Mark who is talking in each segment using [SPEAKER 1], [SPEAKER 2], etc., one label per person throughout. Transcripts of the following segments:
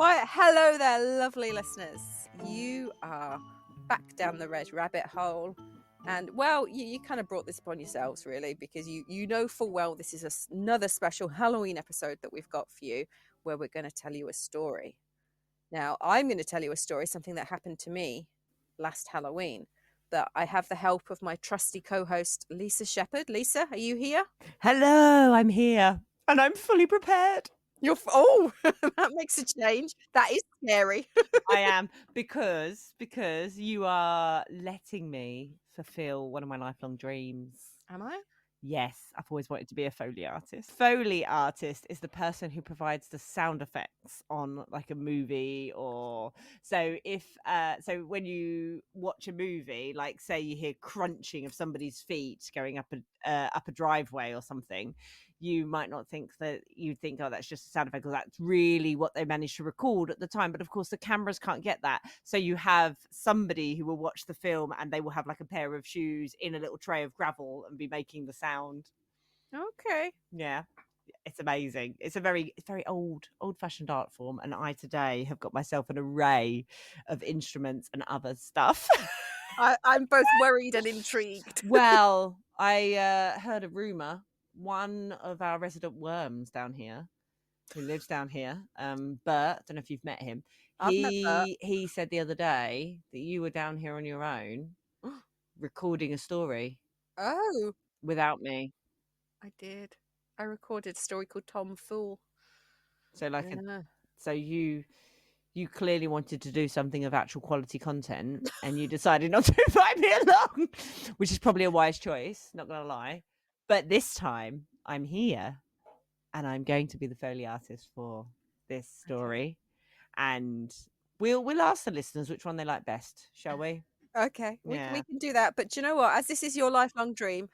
[SPEAKER 1] Why, hello there, lovely listeners. You are back down the red rabbit hole. And, well, you kind of brought this upon yourselves, really, because you know full well this is another special Halloween episode that we've got for you, where we're going to tell you a story. Now, I'm going to tell you a story, something that happened to me last Halloween, that I have the help of my trusty co-host, Lisa Shepherd. Lisa, are you here?
[SPEAKER 2] Hello, I'm here. And I'm fully prepared.
[SPEAKER 1] Oh, that makes a change. That is scary.
[SPEAKER 2] I am, because you are letting me fulfill one of my lifelong dreams.
[SPEAKER 1] Am I?
[SPEAKER 2] Yes, I've always wanted to be a Foley artist. Foley artist is the person who provides the sound effects on like a movie, or so when you watch a movie, like say you hear crunching of somebody's feet going up a driveway or something, you might not think that, you'd think, oh, that's just a sound effect, because that's really what they managed to record at the time. But of course the cameras can't get that, so you have somebody who will watch the film and they will have like a pair of shoes in a little tray of gravel and be making the sound.
[SPEAKER 1] Okay.
[SPEAKER 2] Yeah, it's amazing. It's a very old-fashioned art form, and I today have got myself an array of instruments and other stuff.
[SPEAKER 1] I'm both worried and intrigued.
[SPEAKER 2] Well, I heard a rumor. One of our resident worms down here, who lives down here, Bert, don't know if you've met him.
[SPEAKER 1] I've met Bert.
[SPEAKER 2] He said the other day that you were down here on your own recording a story
[SPEAKER 1] Oh,
[SPEAKER 2] without me.
[SPEAKER 1] I did. I recorded a story called Tom Fool.
[SPEAKER 2] So like
[SPEAKER 1] Yeah.
[SPEAKER 2] so you clearly wanted to do something of actual quality content, and you decided not to invite me along, which is probably a wise choice, not gonna lie. But this time I'm here, and I'm going to be the Foley artist for this story. And we'll ask the listeners which one they like best, shall we?
[SPEAKER 1] Okay, we can do that. But do you know what? As this is your lifelong dream,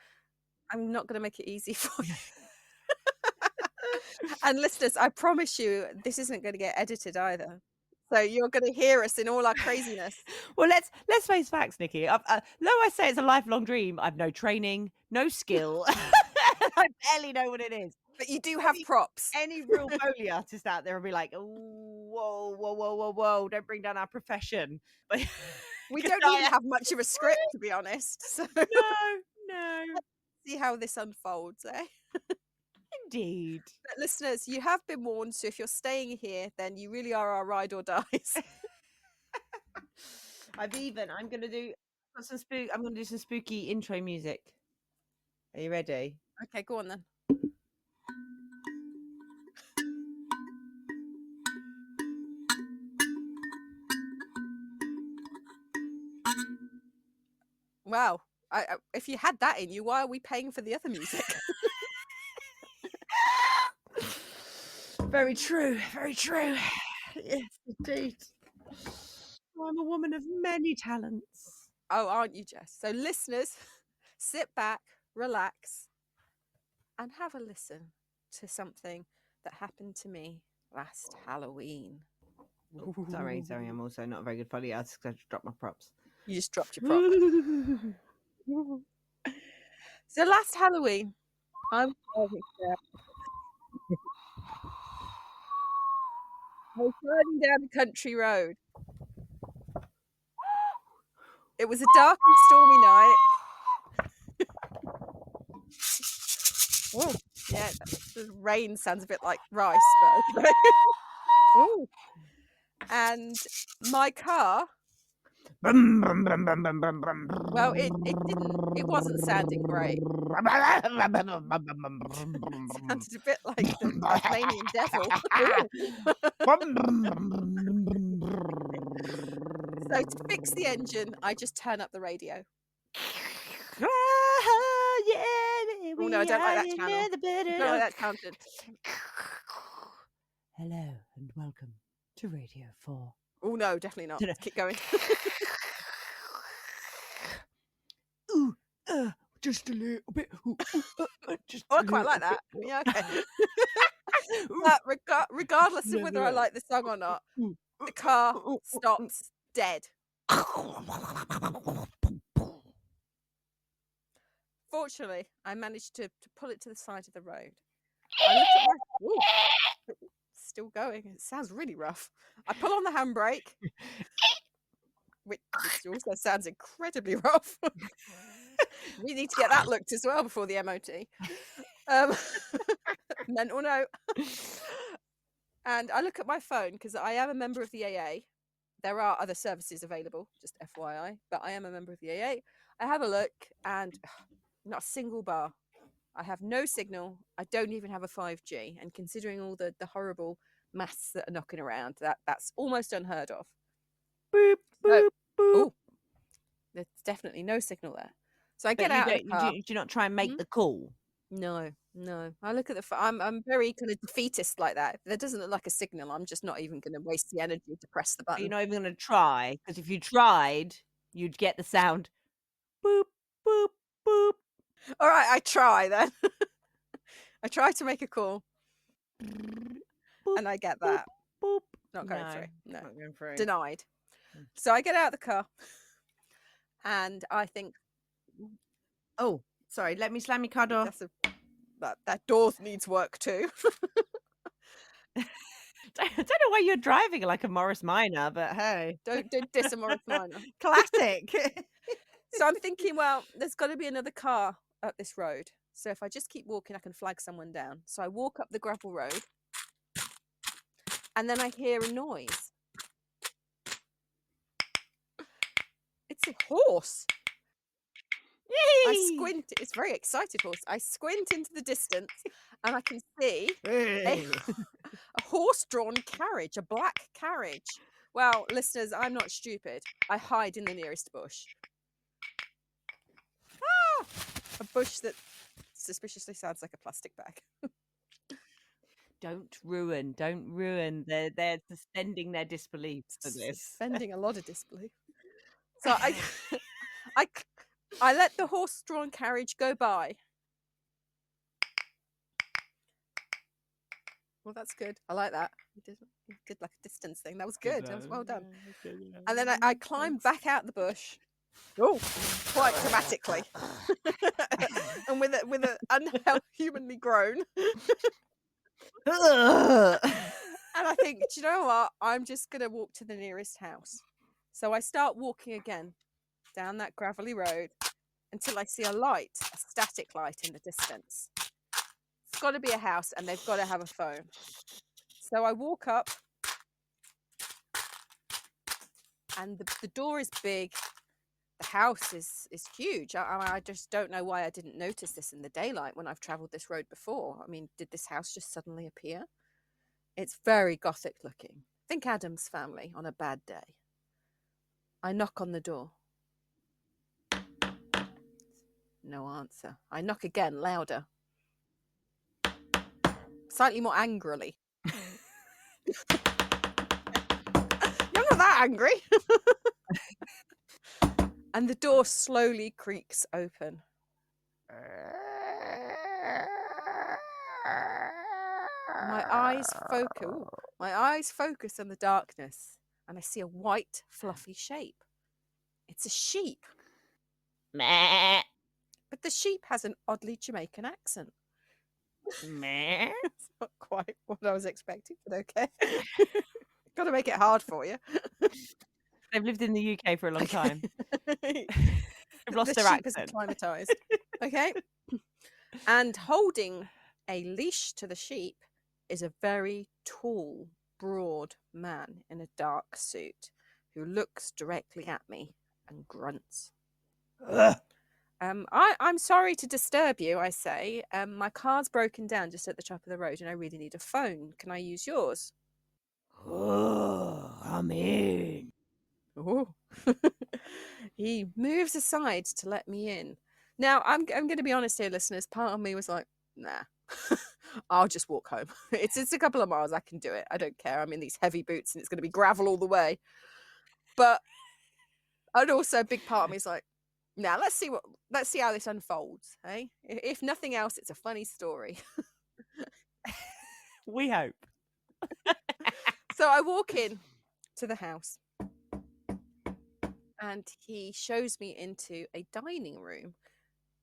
[SPEAKER 1] I'm not going to make it easy for you. And listeners, I promise you, this isn't going to get edited either. So you're going to hear us in all our craziness.
[SPEAKER 2] Well, let's face facts, Nicky. Though I say it's a lifelong dream, I've no training, no skill. I barely know what it is.
[SPEAKER 1] But you do have props.
[SPEAKER 2] Any real Foley artist out there will be like, oh, whoa, don't bring down our profession. But
[SPEAKER 1] We don't even have much of a script, to be honest. So
[SPEAKER 2] no.
[SPEAKER 1] see how this unfolds, eh?
[SPEAKER 2] Indeed.
[SPEAKER 1] But listeners, you have been warned, so if you're staying here, then you really are our ride or dies.
[SPEAKER 2] I'm gonna do some spooky intro music. Are you ready?
[SPEAKER 1] Okay, go on then. Wow. If you had that in you, why are we paying for the other music?
[SPEAKER 2] Very true. Yes, indeed. I'm a woman of many talents.
[SPEAKER 1] Oh, aren't you, Jess? So listeners, sit back, relax, and have a listen to something that happened to me last Halloween.
[SPEAKER 2] Sorry, I'm also not a very good Foley artist because I just dropped my props.
[SPEAKER 1] You just dropped your prop. So last Halloween, I was riding down the country road. It was a dark and stormy night. Oh, yeah, the rain sounds a bit like rice, but okay. Oh, and my car. Well, it wasn't sounding great. Sounded a bit like the Tasmanian devil. So to fix the engine, I just turn up the radio. Oh no, I don't like that channel. I don't like that tangent.
[SPEAKER 2] Hello and welcome to Radio 4.
[SPEAKER 1] Oh no, definitely not. Keep going.
[SPEAKER 2] Just a little bit.
[SPEAKER 1] I quite like that. Yeah, okay. But regardless of whether I like the song or not, the car stops dead. Fortunately, I managed to pull it to the side of the road. I looked at my still going. It sounds really rough. I pull on the handbrake, which also sounds incredibly rough. We need to get that looked as well before the MOT. Mental note. And I look at my phone because I am a member of the AA. There are other services available, just FYI, but I am a member of the AA. I have a look and not a single bar. I have no signal. I don't even have a 5G. And considering all the horrible masts that are knocking around, that's almost unheard of.
[SPEAKER 2] Boop, boop, boop.
[SPEAKER 1] Oh, there's definitely no signal there. So I get out of the car.
[SPEAKER 2] Do you not try and make the call?
[SPEAKER 1] No. I look at I'm very kind of defeatist like that. If there doesn't look like a signal, I'm just not even going to waste the energy to press the button.
[SPEAKER 2] You're not even going to try, because if you tried, you'd get the sound. Boop, boop, boop.
[SPEAKER 1] All right, I try then. I try to make a call,
[SPEAKER 2] Boop,
[SPEAKER 1] and I get that.
[SPEAKER 2] Boop.
[SPEAKER 1] Not going through. No,
[SPEAKER 2] not going through.
[SPEAKER 1] Denied. So I get out of the car, and I think,
[SPEAKER 2] oh, sorry, let me slam your car door.
[SPEAKER 1] That door needs work too.
[SPEAKER 2] I don't know why you're driving like a Morris Minor, but hey.
[SPEAKER 1] Don't diss a Morris Minor.
[SPEAKER 2] Classic.
[SPEAKER 1] So I'm thinking, well, there's got to be another car up this road. So if I just keep walking, I can flag someone down. So I walk up the gravel road, and then I hear a noise. It's a horse.
[SPEAKER 2] Yay!
[SPEAKER 1] I squint. It's a very excited horse. I squint into the distance, and I can see a horse-drawn carriage, a black carriage. Well, listeners, I'm not stupid. I hide in the nearest bush. A bush that suspiciously sounds like a plastic bag.
[SPEAKER 2] Don't ruin. They're suspending their disbelief for this.
[SPEAKER 1] Suspending a lot of disbelief. So I let the horse-drawn carriage go by. Well, that's good. I like that. You did like a distance thing. That was good. That was well done. And then I climbed back out the bush. Oh, quite dramatically, and with an unhumanly groan. And I think, do you know what? I'm just gonna walk to the nearest house. So I start walking again down that gravelly road until I see a light, a static light in the distance. It's got to be a house, and they've got to have a phone. So I walk up, and the door is big. The house is huge. I just don't know why I didn't notice this in the daylight when I've travelled this road before. I mean, did this house just suddenly appear? It's very gothic looking. Think Addams Family on a bad day. I knock on the door. No answer. I knock again, louder. Slightly more angrily. You're not that angry. And the door slowly creaks open. My eyes focus on the darkness, and I see a white, fluffy shape. It's a sheep.
[SPEAKER 2] Meh.
[SPEAKER 1] But the sheep has an oddly Jamaican accent.
[SPEAKER 2] Meh.
[SPEAKER 1] It's not quite what I was expecting, but okay. Got to make it hard for you.
[SPEAKER 2] They've lived in the UK for a long time. They've lost
[SPEAKER 1] the
[SPEAKER 2] their
[SPEAKER 1] sheep is
[SPEAKER 2] accent.
[SPEAKER 1] acclimatized. Okay. And holding a leash to the sheep is a very tall, broad man in a dark suit who looks directly at me and grunts. I'm sorry to disturb you, I say. My car's broken down just at the top of the road and I really need a phone. Can I use yours?
[SPEAKER 2] Oh, I'm in.
[SPEAKER 1] Oh. He moves aside to let me in. Now, I'm going to be honest here, listeners. Part of me was like, nah, I'll just walk home. It's a couple of miles. I can do it. I don't care. I'm in these heavy boots and it's going to be gravel all the way. But and also a big part of me is like, now let's see how this unfolds. Hey, if nothing else, it's a funny story.
[SPEAKER 2] We hope.
[SPEAKER 1] So I walk in to the house and he shows me into a dining room.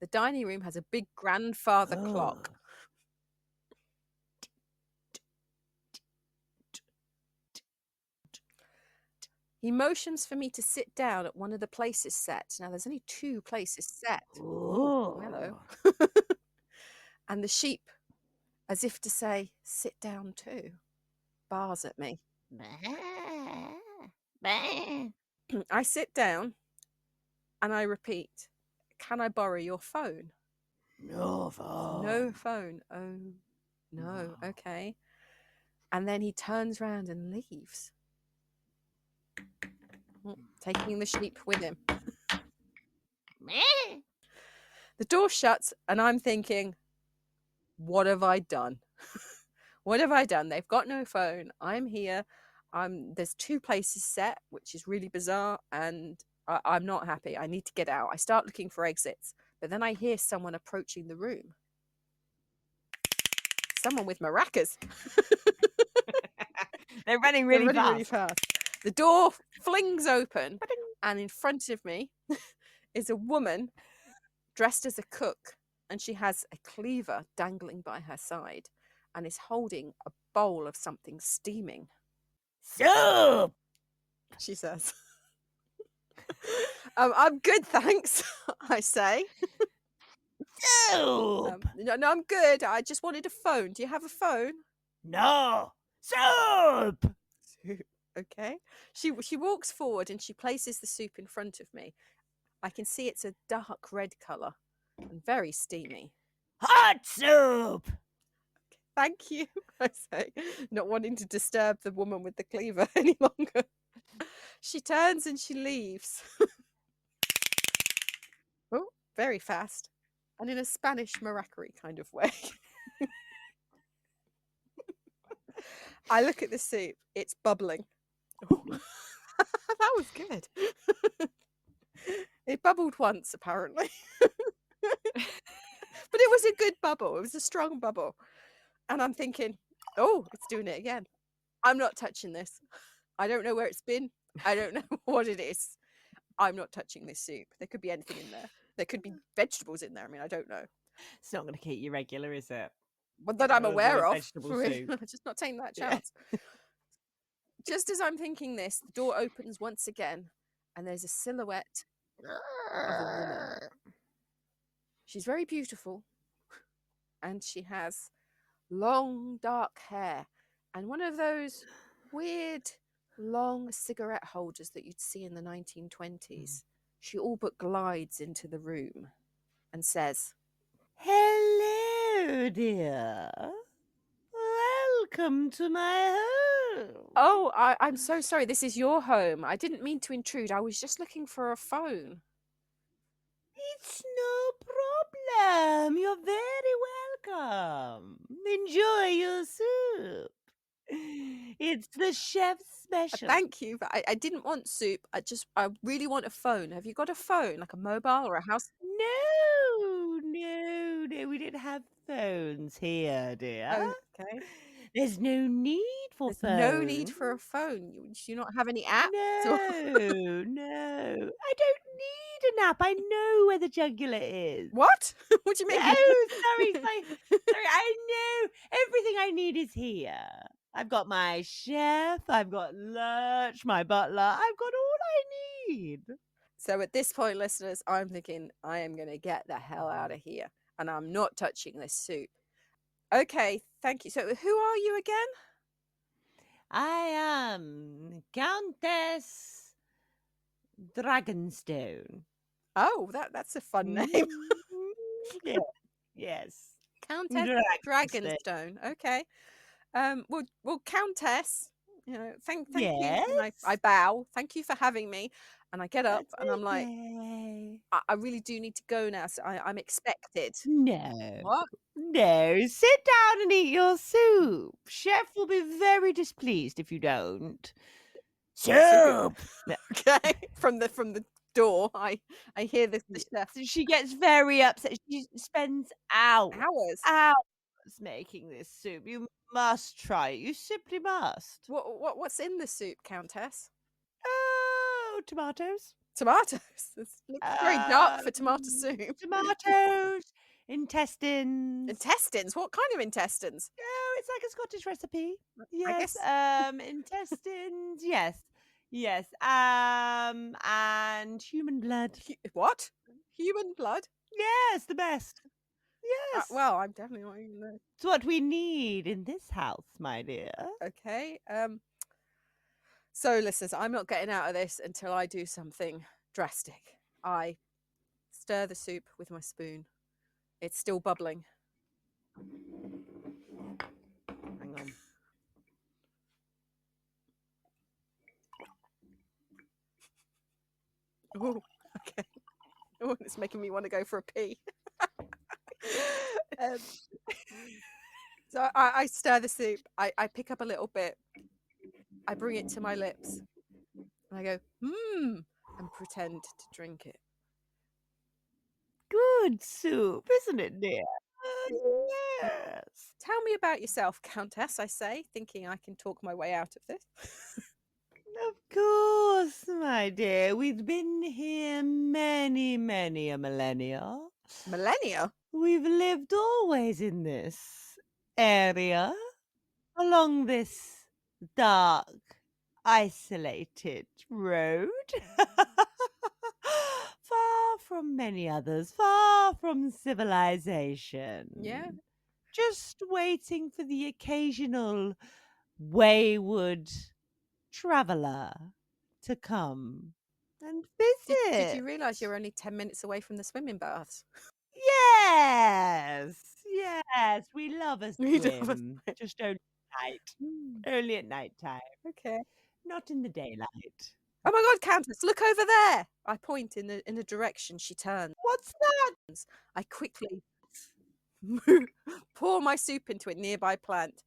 [SPEAKER 1] The dining room has a big grandfather clock. He motions for me to sit down at one of the places set. Now, there's only 2 places set. Oh, hello. And the sheep, as if to say, sit down too, bars at me. I sit down and I repeat, can I borrow your phone?
[SPEAKER 2] No phone.
[SPEAKER 1] No phone. Oh, no. Okay. And then he turns round and leaves, taking the sheep with him. The door shuts and I'm thinking, what have I done? What have I done? They've got no phone. I'm here. There's 2 places set, which is really bizarre, and I'm not happy. I need to get out. I start looking for exits, but then I hear someone approaching the room. Someone with maracas.
[SPEAKER 2] They're running really fast.
[SPEAKER 1] Really fast. The door flings open, and in front of me is a woman dressed as a cook, and she has a cleaver dangling by her side and is holding a bowl of something steaming.
[SPEAKER 2] Soup,
[SPEAKER 1] she says. I'm good, thanks, I say.
[SPEAKER 2] Soup.
[SPEAKER 1] No, I'm good. I just wanted a phone. Do you have a phone?
[SPEAKER 2] No. Soup.
[SPEAKER 1] Okay. She walks forward and she places the soup in front of me. I can see it's a dark red colour and very steamy.
[SPEAKER 2] Hot soup.
[SPEAKER 1] Thank you, I say, not wanting to disturb the woman with the cleaver any longer. She turns and she leaves. Oh, very fast. And in a Spanish maraca kind of way. I look at the soup. It's bubbling. That was good. It bubbled once, apparently. But it was a good bubble. It was a strong bubble. And I'm thinking, oh, it's doing it again. I'm not touching this. I don't know where it's been. I don't know what it is. I'm not touching this soup. There could be anything in there. There could be vegetables in there. I mean, I don't know.
[SPEAKER 2] It's not going to keep you regular, is it?
[SPEAKER 1] But that I'm aware of.
[SPEAKER 2] Vegetable soup.
[SPEAKER 1] Just not taking that chance. Yeah. Just as I'm thinking this, the door opens once again and there's a silhouette of a woman. She's very beautiful and she has long dark hair and one of those weird long cigarette holders that you'd see in the 1920s. She all but glides into the room and says,
[SPEAKER 2] hello, dear. Welcome to my home.
[SPEAKER 1] Oh, I'm so sorry. This is your home. I didn't mean to intrude. I was just looking for a phone.
[SPEAKER 2] It's no problem. You're very welcome. Enjoy your soup. It's the chef's special.
[SPEAKER 1] Thank you, but I didn't want soup. I really want a phone. Have you got a phone, like a mobile or a house?
[SPEAKER 2] No, we didn't have phones here, dear.
[SPEAKER 1] Oh, okay.
[SPEAKER 2] There's no need for
[SPEAKER 1] There's
[SPEAKER 2] phone.
[SPEAKER 1] no need for a phone. Do you not have any apps?
[SPEAKER 2] No. I don't need an app. I know where the jugular is.
[SPEAKER 1] What? What do you mean?
[SPEAKER 2] Oh, sorry. I know. Everything I need is here. I've got my chef. I've got Lurch, my butler. I've got all I need.
[SPEAKER 1] So at this point, listeners, I'm thinking I am going to get the hell out of here. And I'm not touching this soup. Okay, thank you. So who are you again?
[SPEAKER 2] I am Countess Dragonstone.
[SPEAKER 1] Oh, that's a fun name.
[SPEAKER 2] Yeah. Yes.
[SPEAKER 1] Countess Dragonstone. Okay. Well, Countess, you know, thank
[SPEAKER 2] yes.
[SPEAKER 1] you. And I bow. Thank you for having me. And I get up and I'm like,
[SPEAKER 2] okay.
[SPEAKER 1] I really do need to go now. So I'm expected.
[SPEAKER 2] No.
[SPEAKER 1] What?
[SPEAKER 2] No. Sit down and eat your soup. Chef will be very displeased if you don't. Soup.
[SPEAKER 1] Okay. From the door, I hear the chef.
[SPEAKER 2] She gets very upset. She spends hours making this soup. You must try it. You simply must.
[SPEAKER 1] What's in the soup, Countess?
[SPEAKER 2] Oh, tomatoes.
[SPEAKER 1] Tomatoes. It looks very dark for tomato soup.
[SPEAKER 2] Tomatoes, intestines.
[SPEAKER 1] Intestines? What kind of intestines?
[SPEAKER 2] Oh, it's like a Scottish recipe. Yes.
[SPEAKER 1] I guess.
[SPEAKER 2] Intestines. Yes. Yes. And human blood.
[SPEAKER 1] What? Human blood?
[SPEAKER 2] Yes, the best. Yes.
[SPEAKER 1] Well, I'm definitely not even there.
[SPEAKER 2] It's what we need in this house, my dear.
[SPEAKER 1] Okay. So listeners, I'm not getting out of this until I do something drastic. I stir the soup with my spoon. It's still bubbling.
[SPEAKER 2] Hang on.
[SPEAKER 1] Oh, okay. Oh, it's making me want to go for a pee. um, so I stir the soup. I pick up a little bit. I bring it to my lips. And I go, and pretend to drink it.
[SPEAKER 2] Good soup, isn't it, dear? Yes.
[SPEAKER 1] Tell me about yourself, Countess, I say, thinking I can talk my way out of this.
[SPEAKER 2] Of course, my dear. We've been here many, many a millennia.
[SPEAKER 1] Millennia?
[SPEAKER 2] We've lived always in this area, along this dark, isolated road. Far from many others, far from civilization.
[SPEAKER 1] Yeah.
[SPEAKER 2] Just waiting for the occasional wayward traveler to come and
[SPEAKER 1] Did
[SPEAKER 2] visit.
[SPEAKER 1] you realise you're only 10 minutes away from the swimming baths?
[SPEAKER 2] Yes, yes, we love a
[SPEAKER 1] We love a
[SPEAKER 2] swim,
[SPEAKER 1] swim.
[SPEAKER 2] just only at night,
[SPEAKER 1] Mm,
[SPEAKER 2] only at night time,
[SPEAKER 1] okay.
[SPEAKER 2] not in the daylight.
[SPEAKER 1] Oh my God, Countess, look over there! I point in the direction she turns.
[SPEAKER 2] What's that?
[SPEAKER 1] I quickly pour my soup into a nearby plant.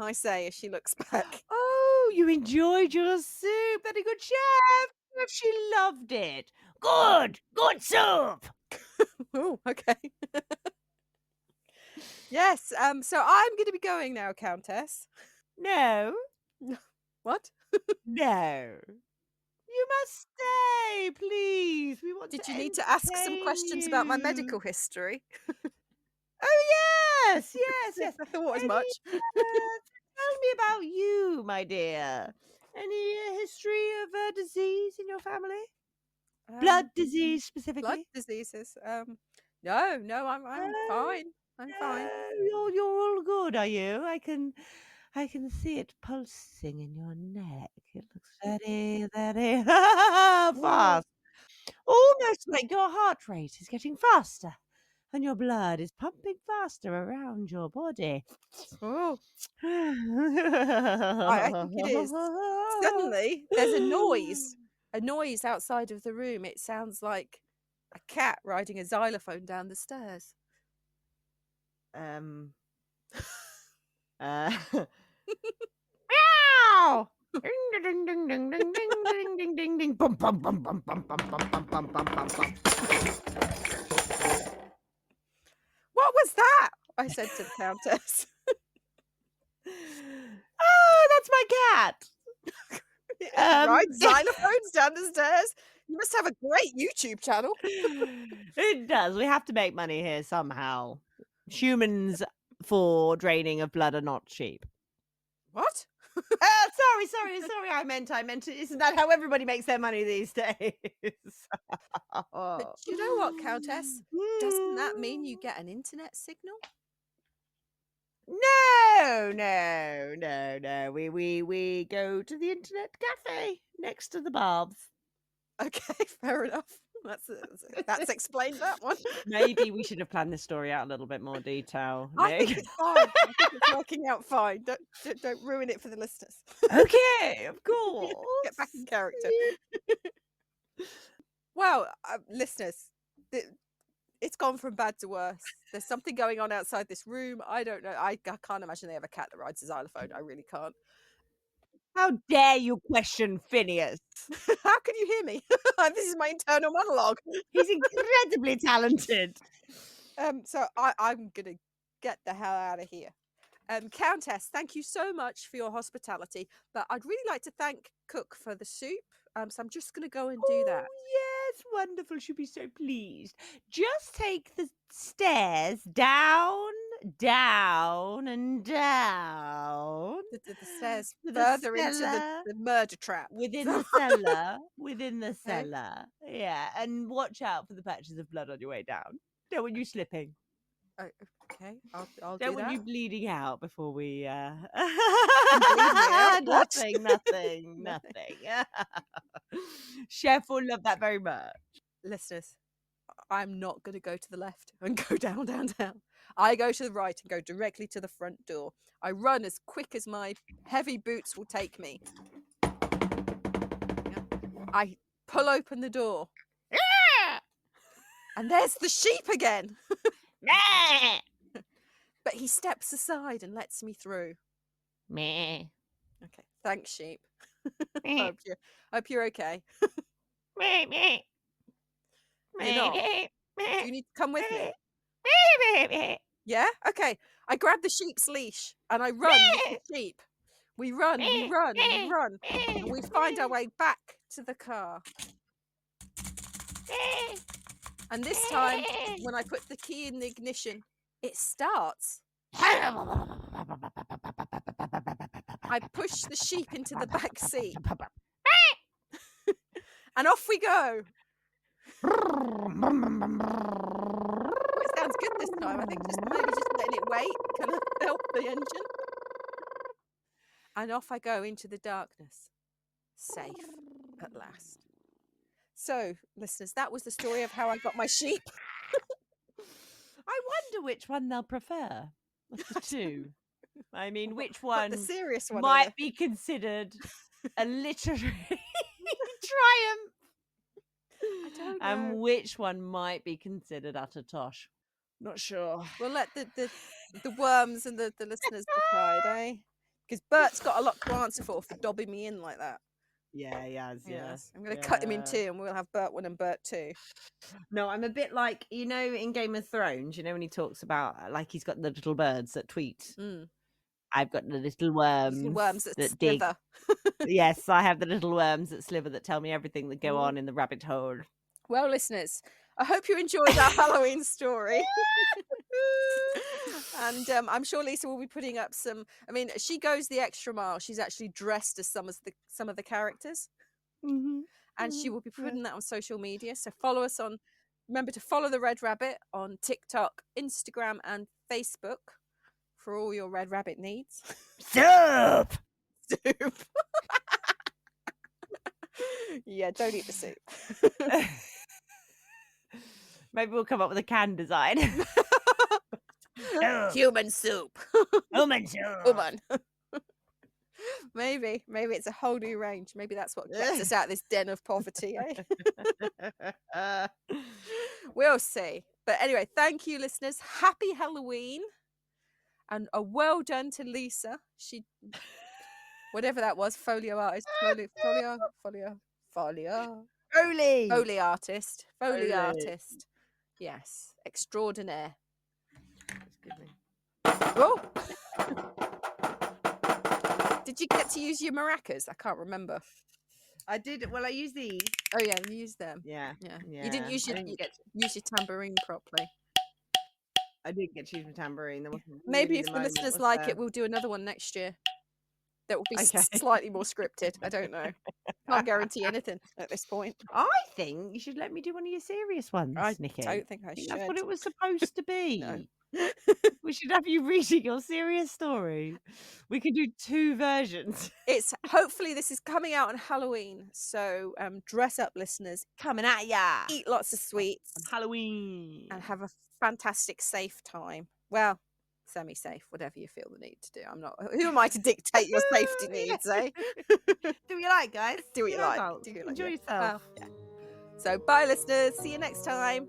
[SPEAKER 1] I say as she looks back.
[SPEAKER 2] Oh, you enjoyed your soup. Very good, chef. Chef, she loved it. Good, good soup.
[SPEAKER 1] Oh, okay. Yes, so I'm going to be going now, Countess.
[SPEAKER 2] No,
[SPEAKER 1] What?
[SPEAKER 2] no. You must stay, please. We want
[SPEAKER 1] Did
[SPEAKER 2] to
[SPEAKER 1] you need to ask some
[SPEAKER 2] entertain
[SPEAKER 1] questions about my
[SPEAKER 2] you.
[SPEAKER 1] medical history?
[SPEAKER 2] Oh, yes, yes, yes.
[SPEAKER 1] I thought as
[SPEAKER 2] Any,
[SPEAKER 1] much.
[SPEAKER 2] tell me about you, my dear. Any history of disease in your family? Blood
[SPEAKER 1] Um,
[SPEAKER 2] disease
[SPEAKER 1] blood
[SPEAKER 2] specifically?
[SPEAKER 1] diseases. No, I'm
[SPEAKER 2] Oh,
[SPEAKER 1] fine. I'm fine.
[SPEAKER 2] you're all good, are you? I can see it pulsing in your neck. It looks very, very
[SPEAKER 1] Oh,
[SPEAKER 2] fast. Almost like your heart rate is getting faster and your blood is pumping faster around your body.
[SPEAKER 1] oh, I think it is. Suddenly, there's a noise outside of the room. It sounds like a cat riding a xylophone down the stairs.
[SPEAKER 2] um, meow! Ding ding ding ding ding ding ding ding ding ding bum bum bum bum bum bum bum bum bum bum bum bum.
[SPEAKER 1] What was that? I said to the Countess.
[SPEAKER 2] Oh, that's my cat.
[SPEAKER 1] It rides xylophones down the stairs. You must have a great YouTube channel.
[SPEAKER 2] It does. We have to make money here somehow. Humans for draining of blood are not cheap.
[SPEAKER 1] What?
[SPEAKER 2] Sorry. I meant. Isn't that how everybody makes their money these days?
[SPEAKER 1] But you know what, Countess? Doesn't that mean you get an internet signal?
[SPEAKER 2] No. We go to the internet cafe next to the baths.
[SPEAKER 1] Okay, fair enough. That's explained that one.
[SPEAKER 2] Maybe we should have planned this story out a little bit more detail.
[SPEAKER 1] I think
[SPEAKER 2] Nick.
[SPEAKER 1] it's fine. I think it's working out fine. Don't ruin it for the listeners.
[SPEAKER 2] Okay, of course.
[SPEAKER 1] Get back in character. Well, listeners, it's gone from bad to worse. There's something going on outside this room. I don't know. I can't imagine they have a cat that rides a xylophone. I really can't.
[SPEAKER 2] How dare you question Phineas?
[SPEAKER 1] How can you hear me? This is my internal monologue.
[SPEAKER 2] He's incredibly talented.
[SPEAKER 1] So I'm gonna get the hell out of here. Countess, thank you so much for your hospitality, but I'd really like to thank Cook for the soup. So I'm just gonna go and do that.
[SPEAKER 2] Yes, wonderful. She'll be so pleased. Just take the stairs down down and down
[SPEAKER 1] The stairs
[SPEAKER 2] to the
[SPEAKER 1] further into
[SPEAKER 2] cellar.
[SPEAKER 1] the murder trap.
[SPEAKER 2] Within the cellar,
[SPEAKER 1] Okay.
[SPEAKER 2] yeah, and watch out for the patches of blood on your way down. Don't want you slipping.
[SPEAKER 1] Oh, okay, I'll
[SPEAKER 2] Don't
[SPEAKER 1] do
[SPEAKER 2] want
[SPEAKER 1] that.
[SPEAKER 2] you bleeding out before we.
[SPEAKER 1] And bleed me out. What?
[SPEAKER 2] Nothing. Chef will love that very much.
[SPEAKER 1] Listeners, I'm not going to go to the left and go down, down, down. I go to the right and go directly to the front door. I run as quick as my heavy boots will take me. I pull open the door. And there's the sheep again. But he steps aside and lets me through.
[SPEAKER 2] Meh.
[SPEAKER 1] Okay, thanks, sheep. Hope you're okay. You're not? Do you need to come with me? Yeah? Okay. I grab the sheep's leash and I run with the sheep. We run, and we find our way back to the car. And this time, when I put the key in the ignition, it starts. I push the sheep into the back seat. And off we go. It sounds good this time. I think maybe just letting it wait kind of help the engine. And off I go into the darkness. Safe at last. So, listeners, that was the story of how I got my sheep.
[SPEAKER 2] I wonder which one they'll prefer of the two. I mean, which
[SPEAKER 1] But
[SPEAKER 2] one
[SPEAKER 1] the serious one
[SPEAKER 2] might be considered a literary triumph,
[SPEAKER 1] I don't know.
[SPEAKER 2] and which one might be considered utter tosh. Not sure.
[SPEAKER 1] We'll let the worms and the listeners decide, eh? Because Bert's got a lot to answer for dobbing me in like that.
[SPEAKER 2] Yeah, yes.
[SPEAKER 1] I'm going to cut him in two and we'll have Bert 1 and Bert 2.
[SPEAKER 2] No, I'm a bit like, you know, in Game of Thrones, you know, when he talks about, like, he's got the little birds that tweet. I've got the little worms
[SPEAKER 1] that
[SPEAKER 2] dig.
[SPEAKER 1] slither.
[SPEAKER 2] Yes, I have the little worms that slither that tell me everything that go on in the rabbit hole.
[SPEAKER 1] Well, listeners, I hope you enjoyed our Halloween story. And I'm sure Lisa will be putting up some. I mean, she goes the extra mile. She's actually dressed as some of the characters, and she will be putting that on social media. So follow us on. Remember to follow the Red Rabbit on TikTok, Instagram, and Facebook for all your Red Rabbit needs.
[SPEAKER 2] Soup.
[SPEAKER 1] Yeah, don't eat the soup.
[SPEAKER 2] Maybe we'll come up with a can design.
[SPEAKER 1] Human soup.
[SPEAKER 2] Human soup.
[SPEAKER 1] Human. Maybe it's a whole new range. Maybe that's what gets us out of this den of poverty, eh? We'll see. But anyway, thank you, listeners. Happy Halloween. And a well done to Lisa. She, whatever that was, folio artist. Foley artist. Foley artist. Yes. Extraordinaire. Excuse me. Oh! Did you get to use your maracas? I can't remember.
[SPEAKER 2] I did. Well, I used these.
[SPEAKER 1] Oh yeah, you used them.
[SPEAKER 2] Yeah.
[SPEAKER 1] You didn't use your tambourine properly.
[SPEAKER 2] I didn't get to use my tambourine.
[SPEAKER 1] Maybe if the listeners like it, we'll do another one next year. That will be slightly more scripted. I don't know. Can't guarantee anything at this point.
[SPEAKER 2] I think you should let me do one of your serious ones, Nicky.
[SPEAKER 1] I don't think I should.
[SPEAKER 2] That's what it was supposed to be.
[SPEAKER 1] No.
[SPEAKER 2] We should have you reading your serious story. We can do 2 versions.
[SPEAKER 1] Hopefully this is coming out on Halloween. So dress up, listeners.
[SPEAKER 2] Coming at ya.
[SPEAKER 1] Eat lots of sweets.
[SPEAKER 2] On Halloween.
[SPEAKER 1] And have a fantastic, safe time. Well, semi-safe, whatever you feel the need to do. I'm not. Who am I to dictate your safety needs, eh?
[SPEAKER 2] Do what you like, guys.
[SPEAKER 1] Do what you like.
[SPEAKER 2] Enjoy yourself.
[SPEAKER 1] Well, yeah. So bye, listeners. See you next time.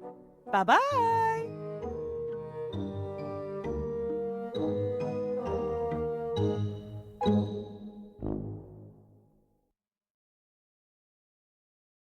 [SPEAKER 2] Bye-bye.